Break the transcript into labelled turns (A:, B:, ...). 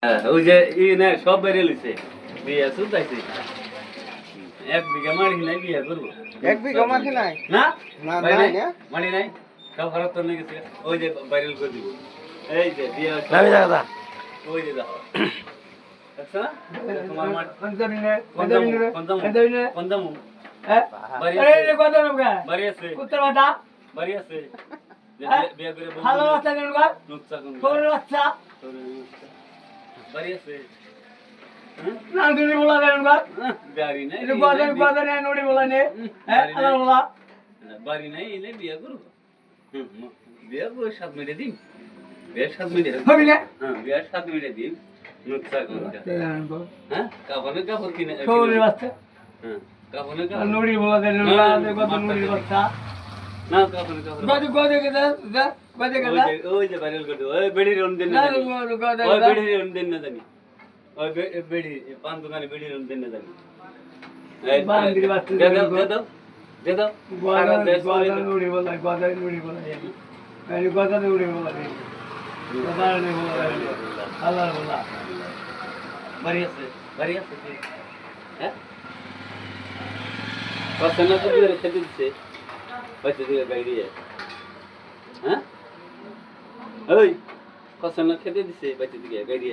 A: হ্যাঁ, ওই যে না সব বেরিয়ে লইছে বিয়ে শুধাইছে 1 বিঘা মাটি নাই বিয়ে করবো
B: 1 বিঘা মাটি নাই
A: না
B: না
A: ভাই
B: নাই
A: নাই
B: না
A: মাটি নাই সব খরচ তো নিয়ে গেছে ওই যে ভাইরাল করে দিব এই যে বিয়ে
C: নামি দাদা
A: ওই যে দেখো আচ্ছা তোমার মাটি
B: পঞ্চামিনে
A: পঞ্চামু
B: হ্যাঁ
A: বাড়ি
B: আরে
A: আছে
B: কত নমকা
A: বাড়ি আছে
B: উত্তর বাটা
A: বাড়ি আছে যে বিয়ে করে বউ
B: ভালো আছে নমকা
A: নুকসা কোন
B: কোন বাচ্চা
A: বাড়ি আছে
B: না তুমি বলা নমকা
A: গাড়ি নাই
B: এটা গদর নোড়ি বলা নে হ্যাঁ আলাদা বলা
A: বাড়ি নাই এলে বিয়ে করবো বিয়ে করে 7 মিনিটে দিন বিয়ে 7 মিনিটে
B: হবে না
A: হ্যাঁ বিয়ে 7 মিনিটে দিন নুকসা কোন হ্যাঁ কাপড় কিনে
B: কোন বাচ্চা
A: হ্যাঁ কাপড়
B: নোড়ি বলা দেন নমকা কত নোড়ি বাচ্চা
A: না কাপড়
B: গদে কেদা গদে কেদা
A: ওই যে ভাইরাল করে ওই বেড়ি রন দেন
B: না
A: না
B: গদে
A: ওই বেড়ি রন দেন না জানি ওই বেড়ি পান দোকানে বেড়ি রন দেন না জানি এই
B: বান্দির বাচ্চা
A: দে দাও
B: গদা নোড়ি বলা এই গদা নোড়ি বলা এই গদা নোড়ি বলা আল্লাহ বলা
A: বাড়ি আছে হ্যাঁ পছন্দ তো দিয়ে খেতে দিছে বাচ্চা দিয়ে গাড়ি হ্যাঁ ওই পছন্দ খেতে দিছে বাচ্চা দিয়ে গাড়ি